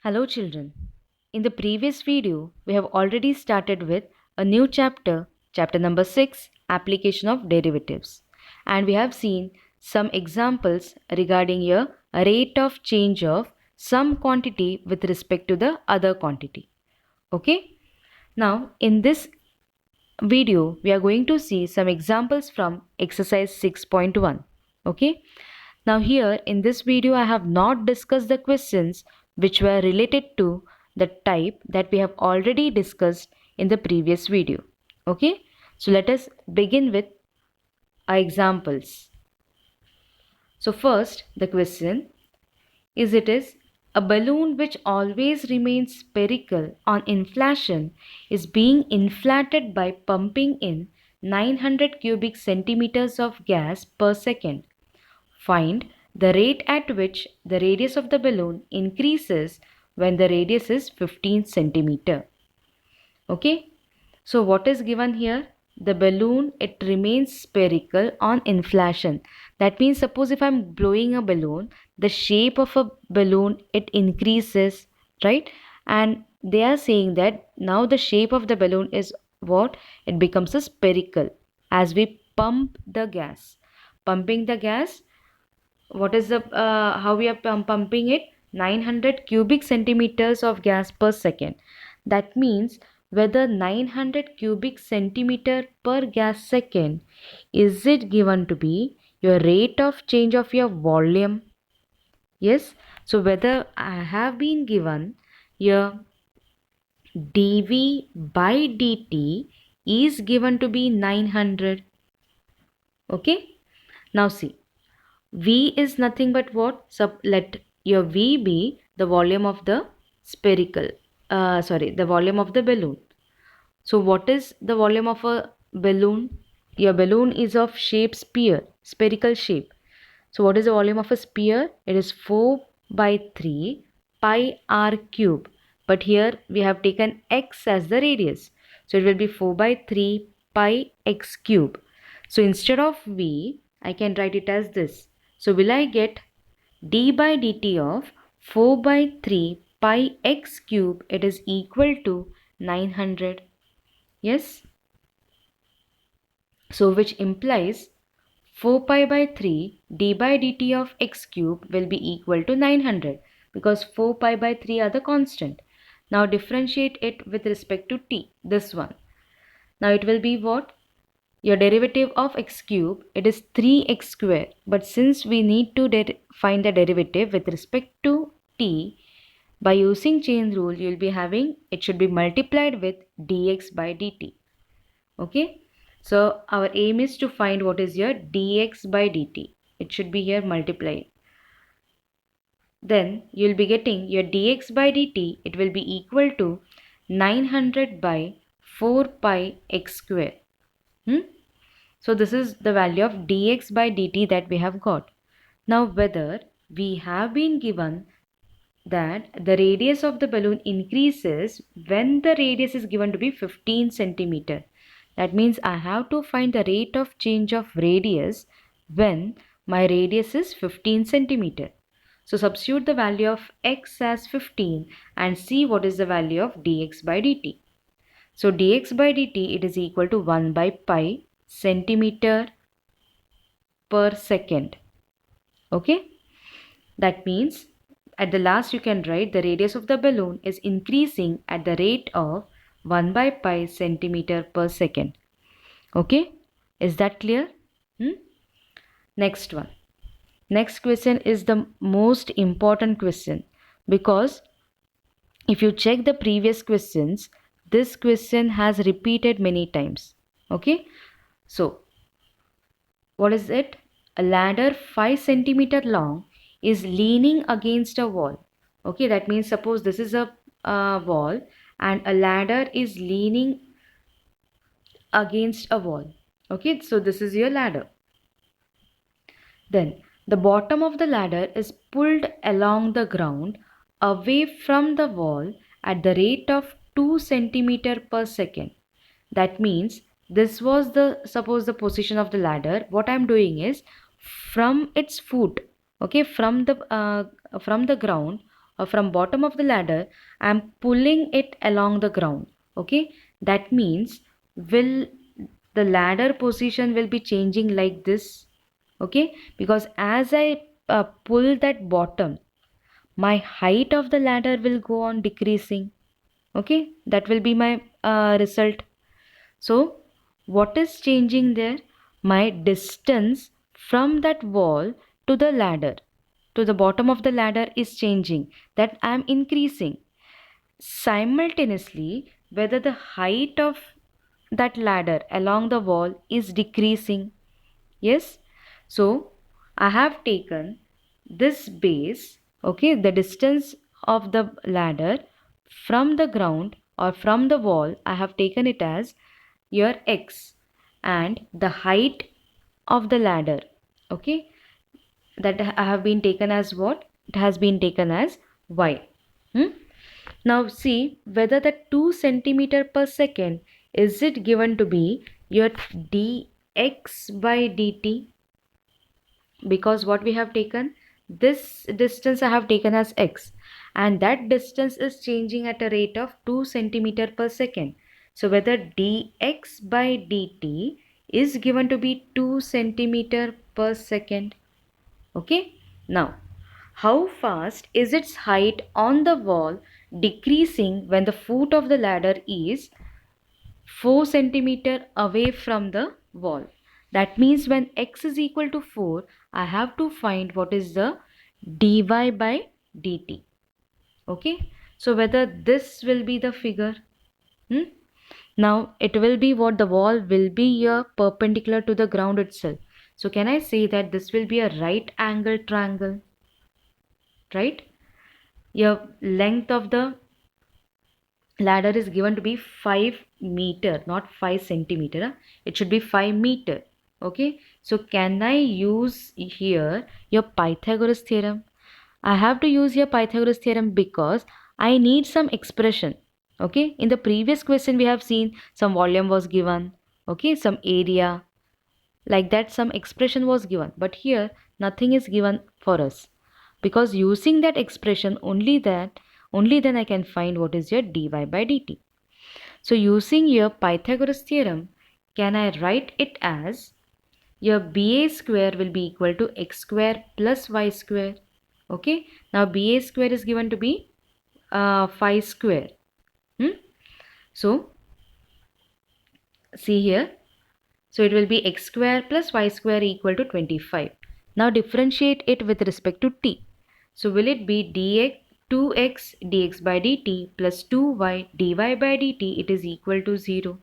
Hello children. In the previous video, we have already started with a new chapter, chapter number 6, application of derivatives. And we have seen some examples regarding a rate of change of some quantity with respect to the other quantity. Okay? Now, in this video, we are going to see some examples from exercise 6.1. Okay? Now here in this video I have not discussed the questions which were related to the type that we have already discussed in the previous video. Okay, so let us begin with our examples. So first the question is a balloon which always remains spherical on inflation is being inflated by pumping in 900 cubic centimeters of gas per second. Find the rate at which the radius of the balloon increases when the radius is 15 centimeter. Okay. So what is given here? The balloon, it remains spherical on inflation. That means suppose if I'm blowing a balloon, the shape of a balloon, it increases, right? And they are saying that now the shape of the balloon is what? It becomes a spherical as we pump the gas. Pumping the gas, what is the how we are pumping it? 900 cubic centimeters of gas per second. That means whether 900 cubic centimeter per gas second, is it given to be your rate of change of your volume? Yes. So whether I have been given your dv by dt is given to be 900. Okay. Now see, V is nothing but what? Let your V be the volume of the the volume of the balloon. So what is the volume of a balloon? Your balloon is of shape sphere, spherical shape. So what is the volume of a sphere? It is 4 by 3 pi r cube. But here we have taken x as the radius. So it will be 4 by 3 pi x cube. So instead of V, I can write it as this. So will I get d by dt of 4 by 3 pi x cube, it is equal to 900. Yes. So which implies 4 pi by 3 d by dt of x cube will be equal to 900 because 4 pi by 3 are the constant. Now differentiate it with respect to t, this one. Now it will be what? Your derivative of x cube, it is 3x square. But since we need to find the derivative with respect to t, by using chain rule, you will be having, it should be multiplied with dx by dt. Okay. So our aim is to find what is your dx by dt. It should be here multiplied. Then you will be getting your dx by dt, it will be equal to 900 by 4 pi x square. So this is the value of dx by dt that we have got. Now whether we have been given that the radius of the balloon increases when the radius is given to be 15 centimeter. That means I have to find the rate of change of radius when my radius is 15 centimeter. So substitute the value of x as 15 and see what is the value of dx by dt. So dx by dt, it is equal to 1 by pi centimeter per second. Okay. That means at the last you can write the radius of the balloon is increasing at the rate of 1 by pi centimeter per second. Okay. Is that clear? Next one. Next question is the most important question because if you check the previous questions, this question has repeated many times. Okay. So what is it? A ladder 5 centimeter long is leaning against a wall. Okay, that means suppose this is a wall and a ladder is leaning against a wall. Okay, so this is your ladder. Then the bottom of the ladder is pulled along the ground away from the wall at the rate of 2 centimeter per second. That means this was suppose the position of the ladder. What I am doing is from its foot, okay, from the ground or from bottom of the ladder, I am pulling it along the ground. Okay, that means will the ladder position will be changing like this. Okay, because as I pull that bottom, my height of the ladder will go on decreasing. Okay, that will be my result. So what is changing there? My distance from that wall to the ladder, to the bottom of the ladder is changing, that I am increasing. Simultaneously, whether the height of that ladder along the wall is decreasing. Yes, so I have taken this base, okay, the distance of the ladder from the ground or from the wall, I have taken it as your x, and the height of the ladder, okay, that I have been taken as what? It has been taken as y. Now see whether the 2 centimeter per second is it given to be your dx by dt, because what we have taken, this distance I have taken as x, and that distance is changing at a rate of 2 centimeter per second. So whether dx by dt is given to be 2 centimeter per second. Okay, now how fast is its height on the wall decreasing when the foot of the ladder is 4 centimeter away from the wall? That means when x is equal to 4, I have to find what is the dy by dt. Okay, so whether this will be the figure. Now it will be what? The wall will be here perpendicular to the ground itself. So can I say that this will be a right angle triangle? Right? Your length of the ladder is given to be 5 meter, not 5 centimeter. It should be 5 meter. Okay, so can I use here your Pythagoras theorem? I have to use your Pythagoras theorem because I need some expression. Okay, in the previous question we have seen some volume was given, okay, some area, like that some expression was given, but here nothing is given for us, because using that expression only then I can find what is your dy by dt. So using your Pythagoras theorem, can I write it as your ba square will be equal to x square plus y square. Okay, now ba square is given to be 5 square. So see here, so it will be x square plus y square equal to 25. Now differentiate it with respect to t. So will it be dx 2x dx by dt plus 2y dy by dt, it is equal to 0.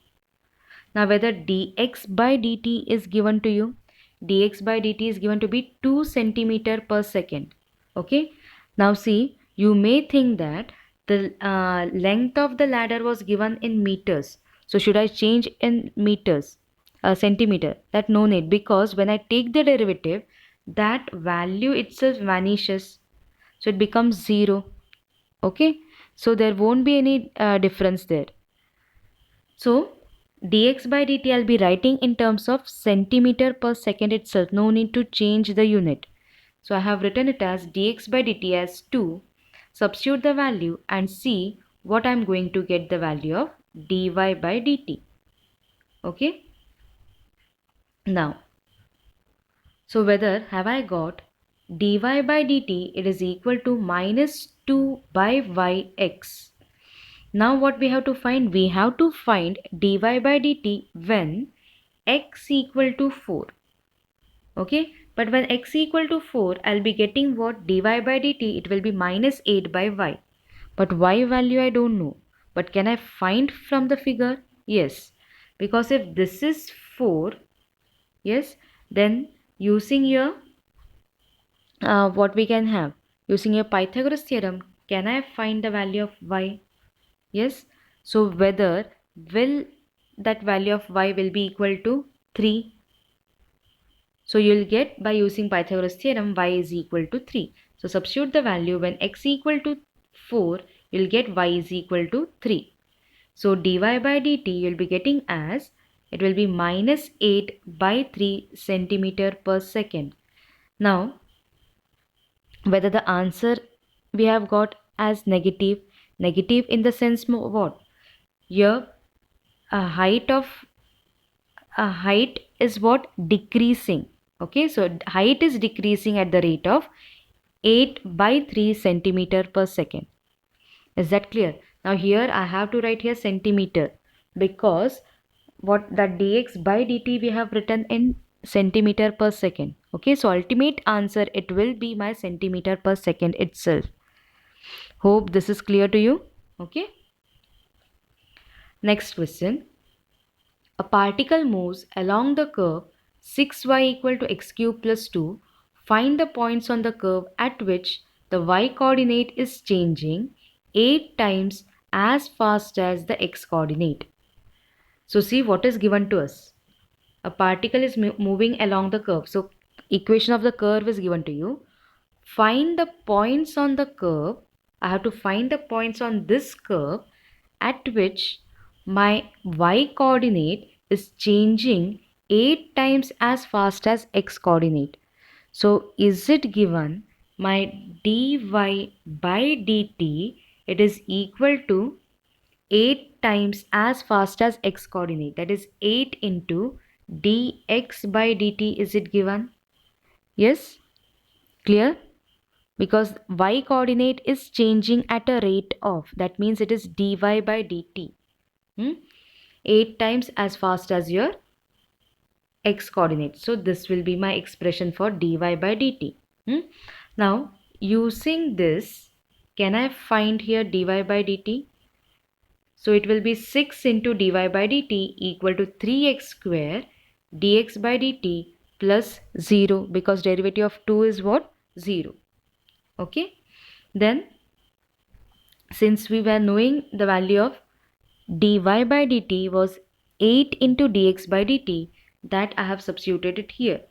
Now whether dx by dt is given to you, dx by dt is given to be 2 centimeter per second. Okay. Now see, you may think that the length of the ladder was given in meters. So should I change in meters, centimeter? That no need, because when I take the derivative, that value itself vanishes. So it becomes 0. Okay. So there won't be any difference there. So dx by dt I'll be writing in terms of centimeter per second itself. No need to change the unit. So I have written it as dx by dt as 2. Substitute the value and see what I'm going to get the value of dy by dt. Okay. Now, so whether have I got dy by dt, it is equal to minus 2 by yx. Now what we have to find? We have to find dy by dt when x equal to 4. Okay, but when x equal to 4, I'll be getting what? Dy by dt, it will be minus 8 by y. But y value I don't know. But can I find from the figure? Yes. Because if this is 4, yes, then using your what we can have? Using your Pythagoras theorem, can I find the value of y? Yes. So whether will that value of y will be equal to 3. So you'll get by using Pythagoras theorem y is equal to 3. So substitute the value when x equal to 4, you'll get y is equal to 3. So dy by dt you'll be getting as, it will be minus 8 by 3 centimeter per second. Now whether the answer we have got as negative? Negative in the sense what? Here a height is what? Decreasing. Okay, so height is decreasing at the rate of 8/3 centimeter per second. Is that clear? Now here I have to write here centimeter, because what that dx by dt we have written in centimeter per second. Okay, so ultimate answer it will be my centimeter per second itself. Hope this is clear to you. Okay. Next question. A particle moves along the curve 6y equal to x cube plus 2. Find the points on the curve at which the y coordinate is changing 8 times as fast as the x coordinate. So see what is given to us. A particle is moving along the curve. So equation of the curve is given to you. Find the points on the curve. I have to find the points on this curve at which my y coordinate is changing 8 times as fast as x coordinate. So is it given my dy by dt, it is equal to 8 times as fast as x coordinate, that is 8 into dx by dt. Is it given? Yes? Clear? Because y coordinate is changing at a rate of, that means it is dy by dt. 8 times as fast as your x coordinate. So this will be my expression for dy by dt. Now using this, can I find here dy by dt? So it will be 6 into dy by dt equal to 3x square dx by dt plus 0, because derivative of 2 is what? 0. Okay. Then since we were knowing the value of dy by dt was 8 into dx by dt, that I have substituted it here.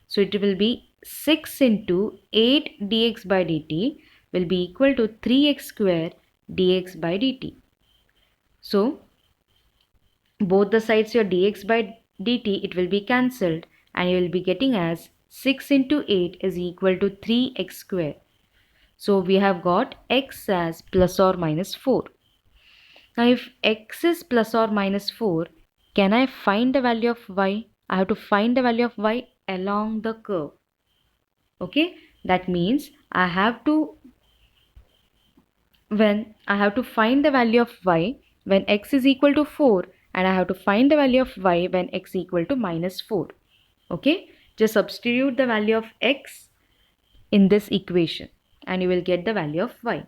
So it will be 6 into 8 dx by dt will be equal to 3x square dx by dt. So both the sides your dx by dt, it will be cancelled, and you will be getting as 6 into 8 is equal to 3x square. So we have got x as plus or minus 4. Now if x is plus or minus 4, can I find the value of y? I have to find the value of y along the curve. Okay, that means I have to find the value of y when x is equal to 4, and I have to find the value of y when x equal to minus 4. Okay, just substitute the value of x in this equation and you will get the value of y.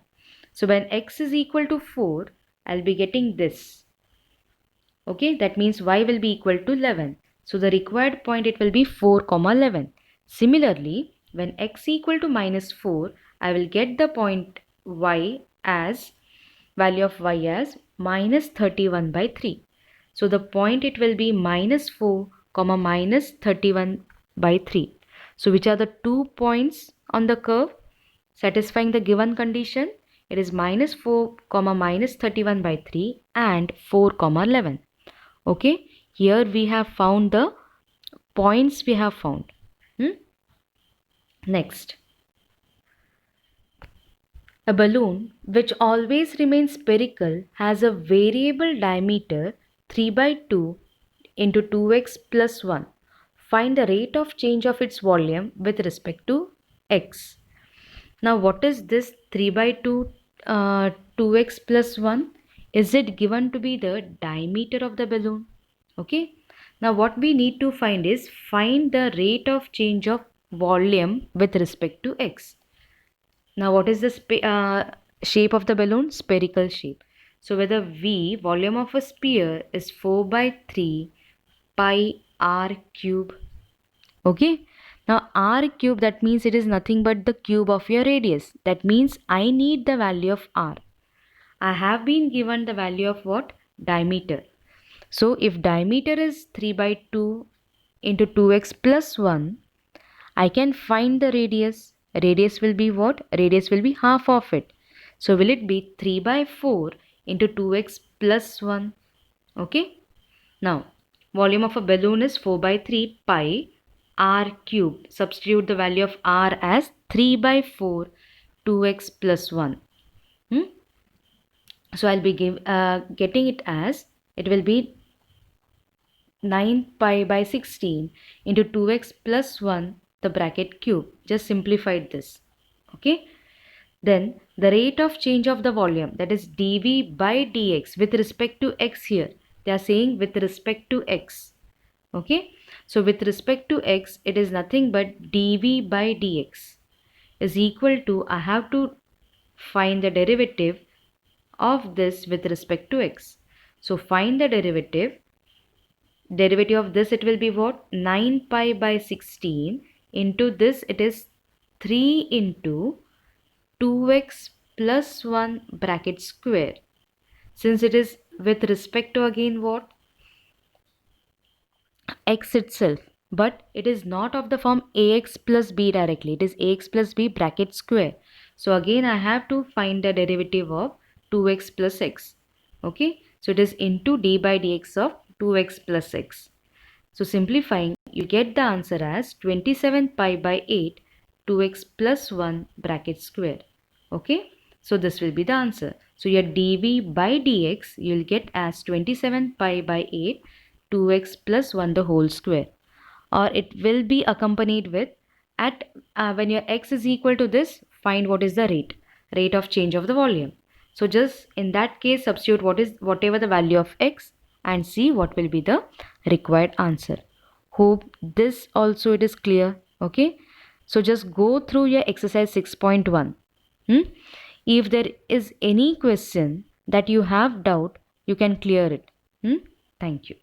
So when x is equal to 4, I'll be getting this. Okay, that means y will be equal to 11. So the required point, it will be 4, 11. Similarly, when x equal to minus 4, I will get the point y as, value of y as minus 31 by 3. So the point, it will be minus 4, minus 31 by 3. So which are the 2 points on the curve satisfying the given condition? It is minus 4, minus 31 by 3 and 4, 11. Okay, here we have found the points we have found. Next, a balloon which always remains spherical has a variable diameter 3 by 2 into 2x plus 1. Find the rate of change of its volume with respect to x. Now what is this 3 by 2 2x plus 1? Is it given to be the diameter of the balloon? Okay. Now what we need to find is, find the rate of change of volume with respect to x. Now what is the shape of the balloon? Spherical shape. So whether V, volume of a sphere, is 4 by 3 pi r cube. Okay. Now r cube, that means it is nothing but the cube of your radius. That means I need the value of r. I have been given the value of what? Diameter. So if diameter is 3 by 2 into 2x plus 1, I can find the radius. Radius will be what? Radius will be half of it. So will it be 3 by 4 into 2x plus 1? Okay. Now volume of a balloon is 4 by 3 pi r cube. Substitute the value of r as 3 by 4 2x plus 1. So I'll be getting it as, it will be 9 pi by 16 into 2x plus 1 the bracket cube. Just simplified this. Okay. Then the rate of change of the volume, that is dV by dx with respect to x here. They are saying with respect to x. Okay. So with respect to x, it is nothing but dV by dx is equal to, I have to find the derivative of this with respect to x. So find the derivative of this, it will be what? 9 pi by 16 into this, it is 3 into 2x plus 1 bracket square. Since it is with respect to again what? X itself, but it is not of the form ax plus b directly, it is ax plus b bracket square. So again I have to find the derivative of 2x plus x. Okay, so it is into d by dx of 2x plus x. So simplifying, you get the answer as 27 pi by 8 2x plus 1 bracket square. Okay, so this will be the answer. So your dv by dx you will get as 27 pi by 8 2x plus 1 the whole square, or it will be accompanied with at when your x is equal to this, find what is the rate of change of the volume. So just in that case substitute whatever the value of x and see what will be the required answer. Hope this also it is clear. Okay, so just go through your exercise 6.1. If there is any question that you have doubt, you can clear it. Thank you.